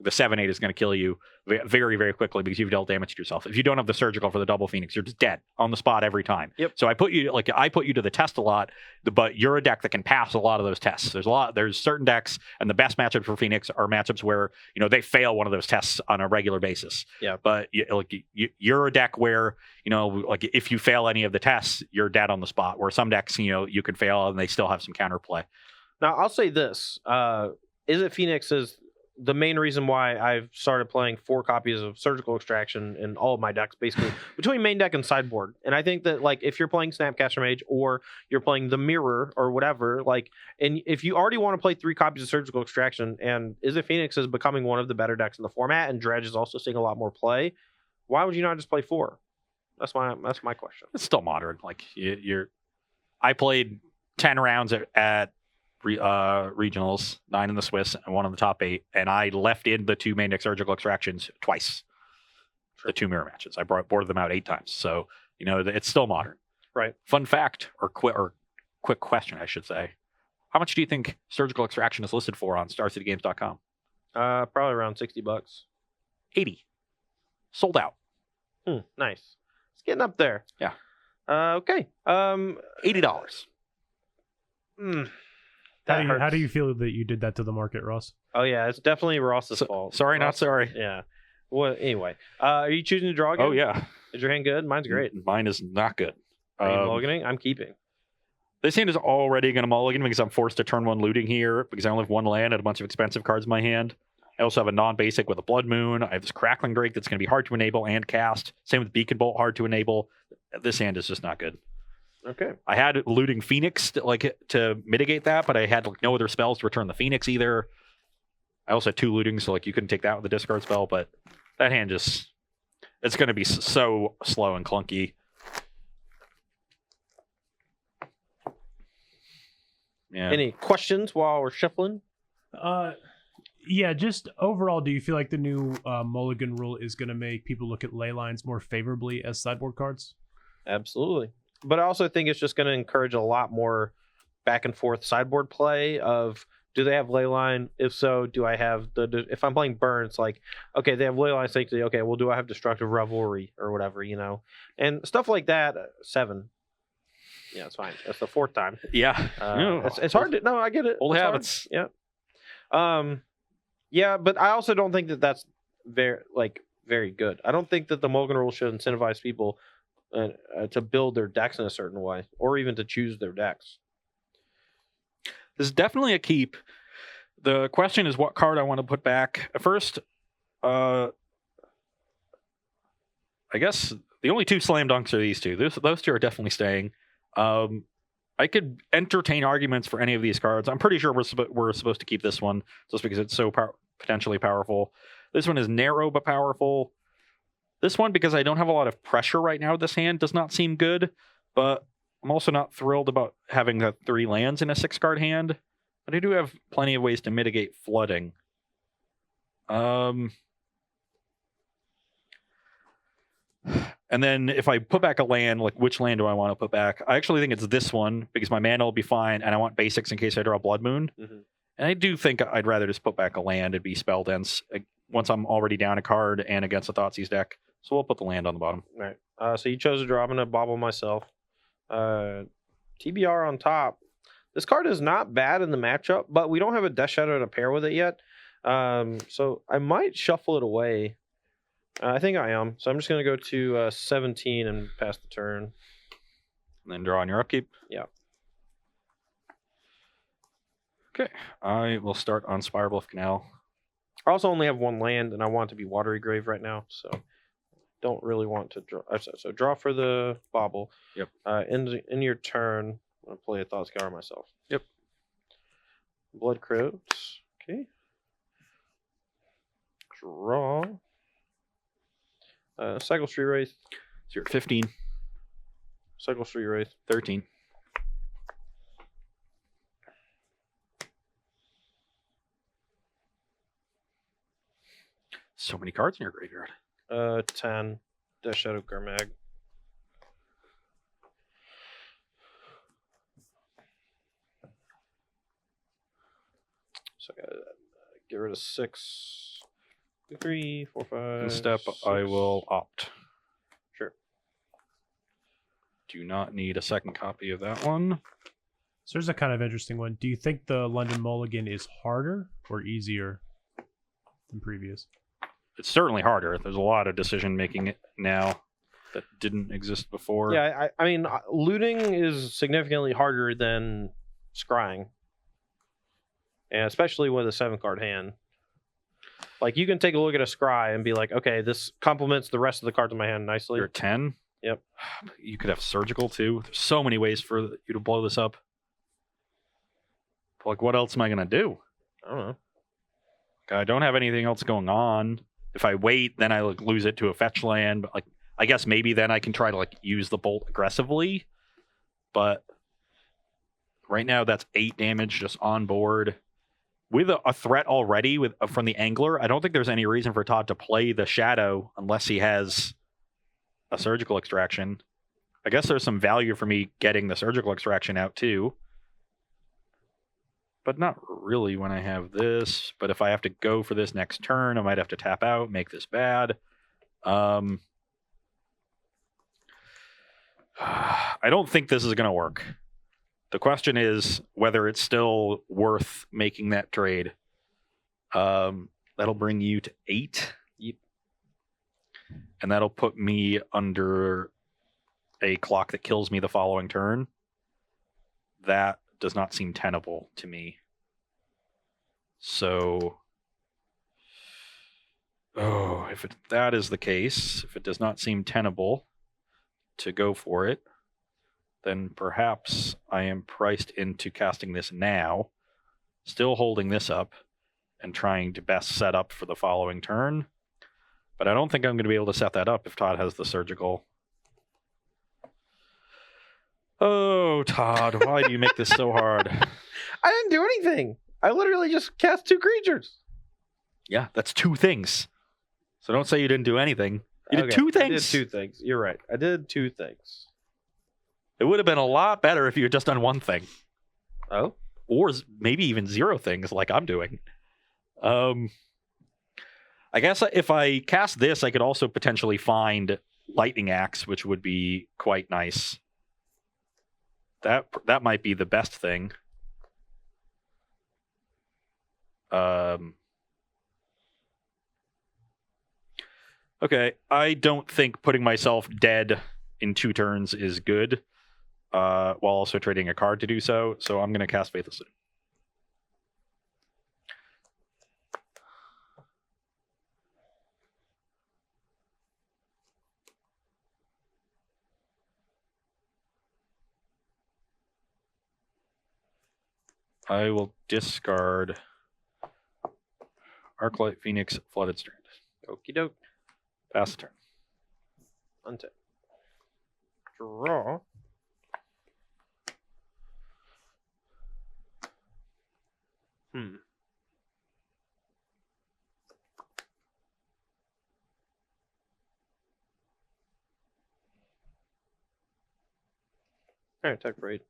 The 7/8 is going to kill you very, very quickly because you've dealt damage to yourself. If you don't have the Surgical for the double Phoenix, you're just dead on the spot every time. Yep. So I put you to the test a lot, but you're a deck that can pass a lot of those tests. There's certain decks, and the best matchups for Phoenix are matchups where they fail one of those tests on a regular basis. Yeah. But you're a deck where like if you fail any of the tests, you're dead on the spot. Where some decks you could fail and they still have some counterplay. Now I'll say this: Izzet Phoenix is the main reason why I've started playing 4 copies of Surgical Extraction in all of my decks, basically between main deck and sideboard. And I think that like if you're playing Snapcaster Mage or you're playing the Mirror or whatever, like, and if you already want to play 3 copies of Surgical Extraction and Izzet Phoenix is becoming one of the better decks in the format, and Dredge is also seeing a lot more play, why would you not just play 4? That's my question. It's still modern. Like I played 10 rounds at regionals, 9 in the Swiss and 1 in the top 8, and I left in the 2 main deck Surgical Extractions twice. The 2 mirror matches, I boarded them out 8 times. So it's still modern. Right. Fun fact or quick question, I should say: how much do you think Surgical Extraction is listed for on StarCityGames.com? Probably around $60. 80. Sold out. Nice. It's getting up there. Yeah. Okay. $80. How do you feel that you did that to the market, Ross? Oh yeah, it's definitely Ross's fault. Sorry, Ross, not sorry. Yeah. Well, anyway, are you choosing to draw again? Oh yeah. Is your hand good? Mine's great. Mine is not good. Are you mulliganing? I'm keeping. This hand is already going to mulligan because I'm forced to turn 1 looting here because I only have 1 land and a bunch of expensive cards in my hand. I also have a non-basic with a Blood Moon. I have this Crackling Drake that's going to be hard to enable and cast. Same with Beacon Bolt, hard to enable. This hand is just not good. Okay. I had Looting Phoenix to mitigate that, but I had no other spells to return the Phoenix either. I also had 2 looting, so you couldn't take that with a discard spell, but that hand just... It's going to be so slow and clunky. Yeah. Any questions while we're shuffling? Yeah, just overall, do you feel like the new mulligan rule is going to make people look at ley lines more favorably as sideboard cards? Absolutely. But I also think it's just going to encourage a lot more back and forth sideboard play of, do they have ley line? If so, do I have if I'm playing burn, it's like, okay, they have ley line sanctity. Okay, well, do I have destructive revelry or whatever, and stuff like that. 7. Yeah, it's fine. That's the 4th time. Yeah. It's hard to, no, I get it. Old It's habits. hard. Yeah. Yeah, but I also don't think that that's very good. I don't think that the mulligan rule should incentivize people to build their decks in a certain way, or even to choose their decks. This is definitely a keep. The question is what card I want to put back. First, I guess the only 2 slam dunks are these 2. Those 2 are definitely staying. I could entertain arguments for any of these cards. I'm pretty sure we're supposed to keep this one just because it's so potentially powerful. This one is narrow but powerful. This one, because I don't have a lot of pressure right now with this hand, does not seem good, but I'm also not thrilled about having the 3 lands in a 6-card hand, but I do have plenty of ways to mitigate flooding. And then if I put back a land, which land do I want to put back? I actually think it's this one because my mana will be fine, and I want basics in case I draw Blood Moon. Mm-hmm. And I do think I'd rather just put back a land and be spell dense once I'm already down a card and against a Thoughtseize deck. So we'll put the land on the bottom. All right. So you chose a draw. I'm going to bobble myself. TBR on top. This card is not bad in the matchup, but we don't have a Death Shadow to pair with it yet. So I might shuffle it away. I think I am. So I'm just going to go to 17 and pass the turn. And then draw on your upkeep? Yeah. Okay. I will start on Spirebluff Canal. I also only have 1 land, and I want it to be Watery Grave right now, so don't really want to draw. So draw for the bobble. Yep. In your turn, I'm going to play a Thought Scour myself. Yep. Blood Crypt. Okay. Draw. Cycle Street Wraith. So you're at 15. Cycle Street Wraith. 13. So many cards in your graveyard. 10. Death Shadow Garmag. So I gotta get rid of 6. 3, 4, 5. In step, 6. I will opt. Sure. Do not need a second copy of that one. So there's a kind of interesting one. Do you think the London Mulligan is harder or easier than previous? It's certainly harder. There's a lot of decision making now that didn't exist before. Yeah, I mean, looting is significantly harder than scrying. And especially with a 7-card hand. Like, you can take a look at a scry and be like, okay, this complements the rest of the cards in my hand nicely. You're 10? Yep. You could have surgical, too. There's so many ways for you to blow this up. But, like, what else am I going to do? I don't know. I don't have anything else going on. If I wait, then I lose it to a fetch land. But, I guess maybe then I can try to, use the bolt aggressively. But right now, that's 8 damage just on board. With a threat already from the Angler, I don't think there's any reason for Todd to play the Shadow unless he has a Surgical Extraction. I guess there's some value for me getting the Surgical Extraction out too. But not really when I have this. But if I have to go for this next turn, I might have to tap out, make this bad. I don't think this is going to work. The question is whether it's still worth making that trade. That'll bring you to 8. Yep. And that'll put me under a clock that kills me the following turn. that does not seem tenable to me. So, if that is the case, if it does not seem tenable to go for it, then perhaps I am priced into casting this now, still holding this up, and trying to best set up for the following turn. But I don't think I'm going to be able to set that up if Todd has the surgical. Oh, Todd, why do you make this so hard? I didn't do anything. I literally just cast 2 creatures. Yeah, that's 2 things. So don't say you didn't do anything. You did 2 things. I did 2 things. You're right. I did 2 things. It would have been a lot better if you had just done 1 thing. Oh? Or maybe even 0 things like I'm doing. I guess if I cast this, I could also potentially find Lightning Axe, which would be quite nice. That might be the best thing. Okay, I don't think putting myself dead in 2 turns is good, while also trading a card to do so. So I'm going to cast Faithless Looting. I will discard Arclight Phoenix, Flooded Strand. Okie doke. Pass the turn. Untap. Draw. Alright, attack for 8.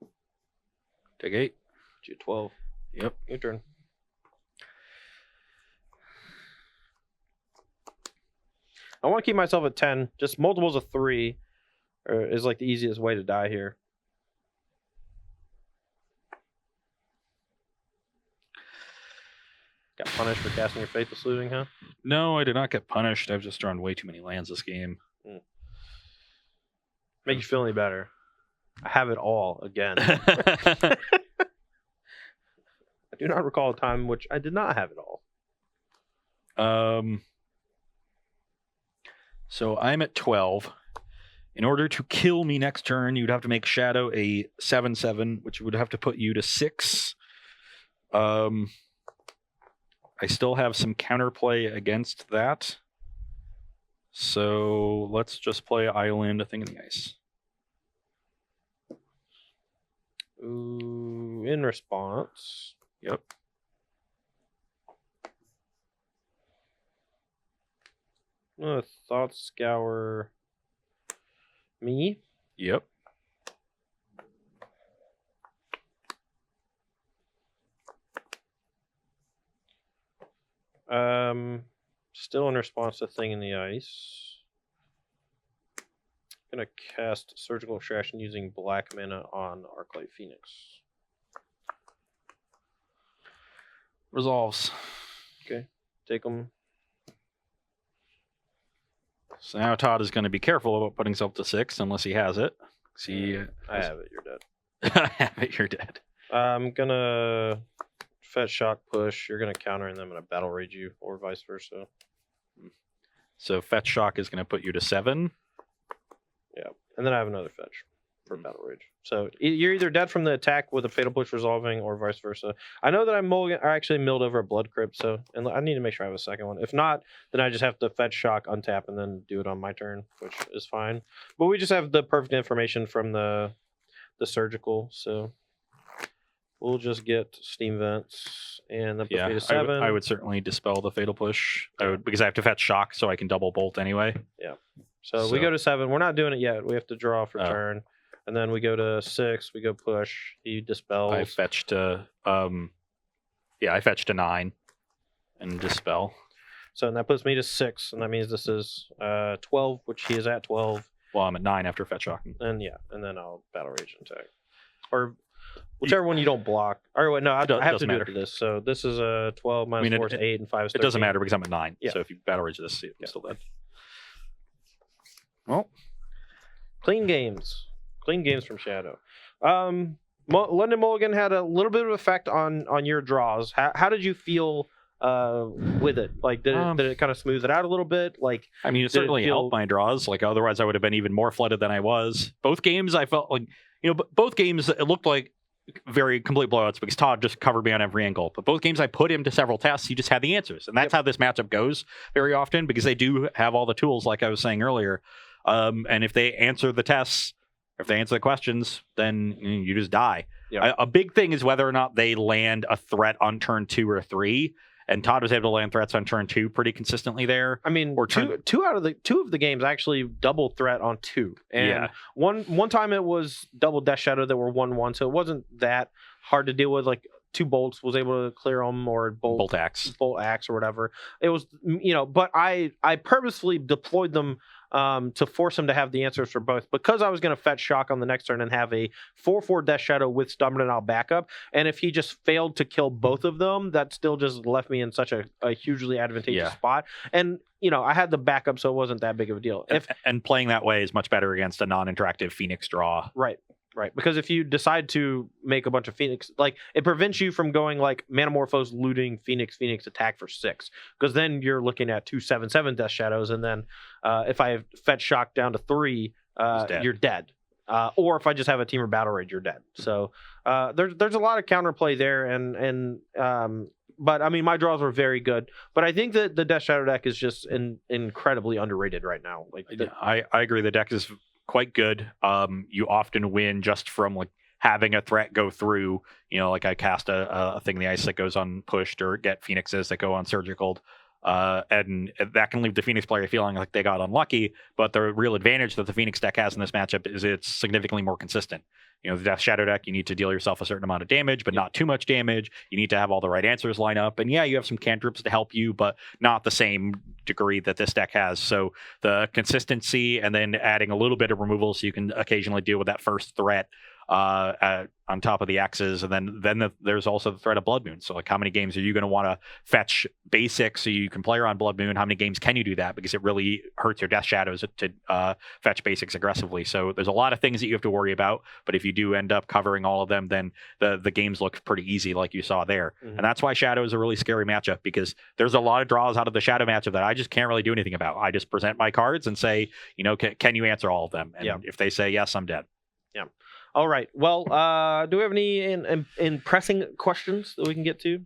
Take 8. Get you 12. Yep. Your turn. I want to keep myself at 10. Just multiples of 3 is like the easiest way to die here. Got punished for casting your Faithless Looting, huh? No, I did not get punished. I've just drawn way too many lands this game. Make you feel any better? I have it all again. I do not recall a time in which I did not have it all. So I'm at 12. In order to kill me next turn, you'd have to make Shadow a 7/7, which would have to put you to 6. I still have some counterplay against that. So let's just play Island, a Thing in the Ice. Ooh, in response. Yep. Thought Scour me. Yep. Still in response to Thing in the Ice. Gonna cast Surgical Extraction using black mana on Arclight Phoenix. Resolves. Okay, take them. So now Todd is going to be careful about putting himself to 6 unless he has it. See, I have it. You're dead. I have it. You're dead. I'm gonna Fetch Shock Push. You're gonna counter, and then I'm gonna Battle Rage you, or vice versa. So Fetch Shock is going to put you to 7. Yeah, and then I have another fetch for Battle Rage. So you're either dead from the attack with a Fatal Push resolving, or vice versa. I know that I actually milled over a Blood Crypt, so and I need to make sure I have a second one. If not, then I just have to Fetch Shock, untap, and then do it on my turn, which is fine. But we just have the perfect information from the surgical, so we'll just get Steam Vents and then put me to 7. I would certainly dispel the Fatal Push. Because I have to Fetch Shock, so I can double bolt anyway. Yeah. So we go to 7. We're not doing it yet. We have to draw for Oh. turn. And then we go to 6. We go push. He dispels. I fetched to I fetched to 9 and dispel. So and that puts me to 6, and that means this is 12, which he is at 12. Well, I'm at 9 after Fetch Shocking. And yeah, and then I'll Battle Rage and attack. Or whichever one you don't block. Or wait, no, I have to doesn't do matter. it to this. So this is a 12 minus 4 is 8, and 5 is 13. It doesn't matter because I'm at 9. Yeah. So if you Battle Rage this, it's still dead. Well, Clean games from Shadow. London Mulligan had a little bit of effect on your draws. How did you feel with it? Like, did it kind of smooth it out a little bit? Like, I mean, it certainly helped my draws. Like, otherwise I would have been even more flooded than I was. Both games, I felt like, both games, it looked like very complete blowouts because Todd just covered me on every angle. But both games I put him to several tests, he just had the answers. And that's how this matchup goes very often, because they do have all the tools, like I was saying earlier. And if they answer the tests, if they answer the questions, then you just die. Yep. A big thing is whether or not they land a threat on turn 2 or 3. And Todd was able to land threats on turn 2 pretty consistently there. I mean, two of the games actually double threat on 2. And one time it was double Death Shadow that were 1/1, so it wasn't that hard to deal with. Like 2 bolts was able to clear them, or bolt axe or whatever. It was, but I purposefully deployed them to force him to have the answers for both, because I was going to fetch Shock on the next turn and have a 4/4 Death Shadow with Stubborn and I'll backup. And if he just failed to kill both of them, that still just left me in such a hugely advantageous spot. And I had the backup, so it wasn't that big of a deal. And playing that way is much better against a non-interactive Phoenix draw. Right, because if you decide to make a bunch of Phoenix, like, it prevents you from going like Manamorphose, looting Phoenix attack for 6, because then you're looking at 2 7/7 Death Shadows, and then if I fetch Shock down to 3, you're dead. Or if I just have a Teamer Battle Rage, you're dead. So there's a lot of counterplay there, and but I mean, my draws were very good. But I think that the Death Shadow deck is just incredibly underrated right now. Like, I agree. The deck is quite good. You often win just from like having a threat go through. Like I cast a thing in the ice that goes unpushed, or get Phoenixes that go uncircled. And that can leave the Phoenix player feeling like they got unlucky. But the real advantage that the Phoenix deck has in this matchup is it's significantly more consistent. The Death Shadow deck, you need to deal yourself a certain amount of damage, but not too much damage. You need to have all the right answers line up. And you have some cantrips to help you, but not the same degree that this deck has. So the consistency, and then adding a little bit of removal so you can occasionally deal with that first threat on top of the X's, and then there's also the threat of Blood Moon. So like, how many games are you going to want to fetch basics so you can play around Blood Moon? How many games can you do that? Because it really hurts your Death Shadows to fetch basics aggressively. So there's a lot of things that you have to worry about, but if you do end up covering all of them, then the games look pretty easy, like you saw there. And that's why Shadow is a really scary matchup, because there's a lot of draws out of the Shadow matchup that I just can't really do anything about. I just present my cards and say, can you answer all of them? And if they say yes, I'm dead. Yeah. All right. Well, do we have any in pressing questions that we can get to?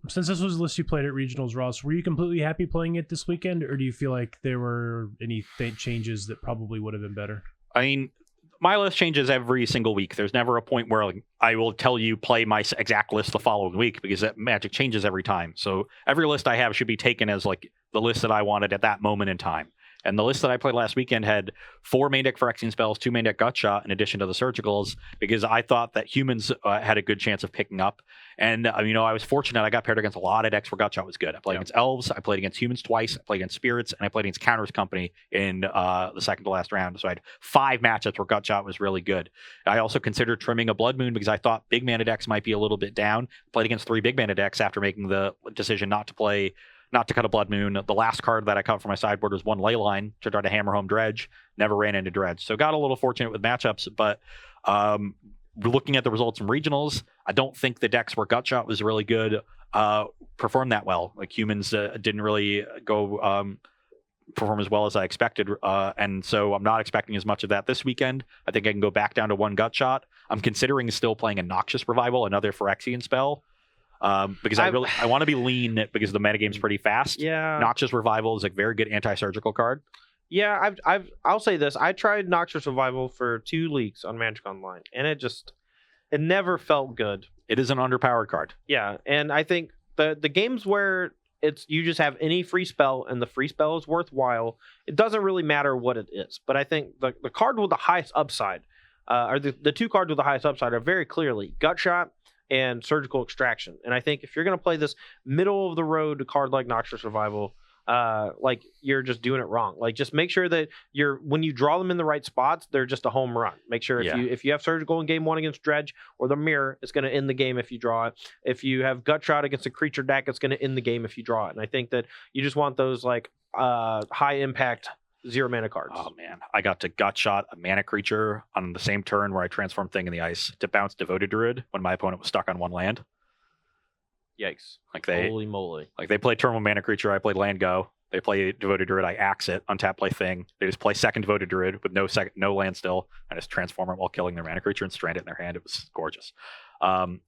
Since this was the list you played at Regionals, Ross, were you completely happy playing it this weekend, or do you feel like there were any changes that probably would have been better? I mean, my list changes every single week. There's never a point where I will tell you play my exact list the following week, because that Magic changes every time. So every list I have should be taken as like the list that I wanted at that moment in time. And the list that I played last weekend had 4 main deck Phyrexian spells, 2 main deck Gutshot, in addition to the Surgicals, because I thought that humans had a good chance of picking up. And, I was fortunate. I got paired against a lot of decks where Gutshot was good. I played against Elves, I played against humans twice, I played against Spirits, and I played against Counters Company in the second to last round. So I had 5 matchups where Gutshot was really good. I also considered trimming a Blood Moon because I thought big mana decks might be a little bit down. Played against 3 big mana decks after making the decision not to cut a Blood Moon. The last card that I cut from my sideboard was 1 Leyline to try to hammer home Dredge. Never ran into Dredge. So got a little fortunate with matchups, but looking at the results from regionals, I don't think the decks where Gutshot was really good performed that well. Like, humans didn't really go perform as well as I expected. And so I'm not expecting as much of that this weekend. I think I can go back down to 1 Gutshot. I'm considering still playing a Noxious Revival, another Phyrexian spell. Because I want to be lean, because the metagame's pretty fast. Yeah. Noxious Revival is a very good anti-surgical card. Yeah, I'll say this. I tried Noxious Revival for 2 leagues on Magic Online, and it never felt good. It is an underpowered card. Yeah, and I think the games where you just have any free spell and the free spell is worthwhile, it doesn't really matter what it is. But I think the card with the highest upside, or the 2 cards with the highest upside, are very clearly Gutshot and Surgical Extraction. And I think if you're going to play this middle of the road card like Noxious Revival, like, you're just doing it wrong. Like, just make sure that when you draw them in the right spots, they're just a home run. Make sure if you have Surgical in game 1 against Dredge or the Mirror, it's going to end the game if you draw it. If you have Gutshot against a creature deck, it's going to end the game if you draw it. And I think that you just want those like high impact 0 mana cards. Oh man, I got to gut shot a mana creature on the same turn where I transformed Thing in the Ice to bounce Devoted Druid when my opponent was stuck on 1 land. Yikes! Holy moly! They play turn 1 mana creature, I played land go. They play Devoted Druid, I axe it, untap, play Thing. They just play second Devoted Druid with no land still, and just transform it while killing their mana creature and strand it in their hand. It was gorgeous.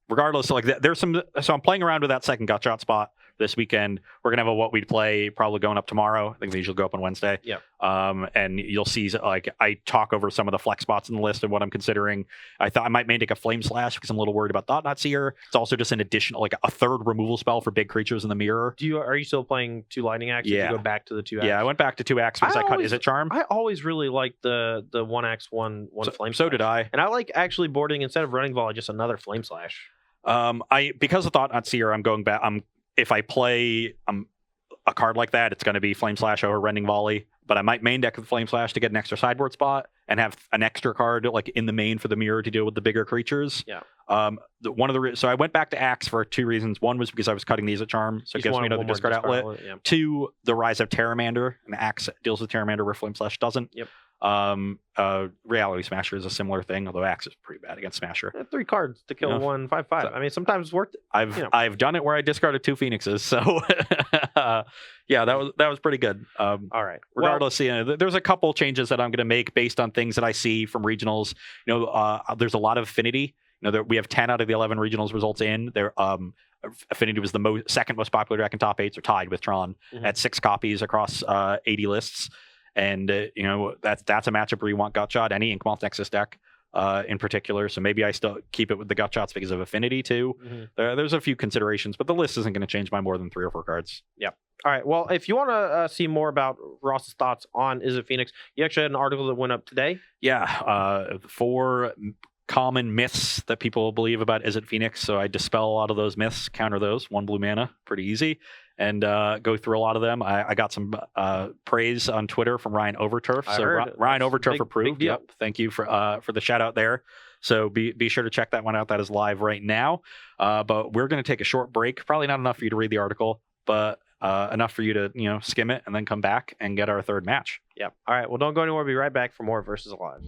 Regardless, so there's some. So I'm playing around with that second gut shot spot this weekend. We're gonna have a what we'd play probably going up tomorrow. I think they usually go up on Wednesday. Yeah. And you'll see I talk over some of the flex spots in the list and what I'm considering. I thought I might take a Flame Slash because I'm a little worried about Thought Knot Seer. It's also just an additional a third removal spell for big creatures in the mirror. Are you still playing 2 Lightning Axe? Yeah. Or do you go back to the 2 axe? Yeah, I went back to 2 axe because I cut Izzet Charm. I always really liked the 1 axe 1 Flame Slash. So did I. And I like actually boarding instead of Running Volley just another Flame Slash. Because of Thought Knot Seer, I'm going back. If I play a card like that, it's going to be Flame Slash over Rending Volley. But I might main deck with Flame Slash to get an extra sideboard spot and have an extra card in the main for the mirror to deal with the bigger creatures. Yeah. So I went back to Axe for 2 reasons. One was because I was cutting these at Charm, so it gives me another discard outlet. Yeah. 2, the Rise of Terramander, and Axe deals with Terramander where Flame Slash doesn't. Yep. Reality Smasher is a similar thing, although Axe is pretty bad against Smasher. 3 cards to kill 1 5/5. So, I mean, sometimes it's worth it. I've done it where I discarded 2 Phoenixes, so yeah, that was pretty good. All right. Regardless, there's a couple changes that I'm going to make based on things that I see from regionals. There's a lot of affinity. We have 10 out of the 11 regionals results in there. Affinity was the second most popular deck in top 8s, or tied with Tron at 6 copies across 80 lists. And that's a matchup where you want gut shot, any Inkmoth Nexus deck in particular. So maybe I still keep it with the gut shots because of affinity too. There's a few considerations, but the list isn't going to change by more than 3 or 4 cards. Yeah. All right. Well, if you want to see more about Ross's thoughts on Izzet Phoenix, you actually had an article that went up today. Yeah. 4 common myths that people believe about Izzet Phoenix. So I dispel a lot of those myths, counter those. 1 blue mana, pretty easy. And go through a lot of them. I got some praise on Twitter from Ryan Overturf. Ryan Overturf approved. Yep. Thank you for the shout out there. So be sure to check that one out. That is live right now. But we're going to take a short break. Probably not enough for you to read the article, but enough for you to skim it and then come back and get our 3rd match. Yeah. All right. Well, don't go anywhere. We'll be right back for more Versus Alive.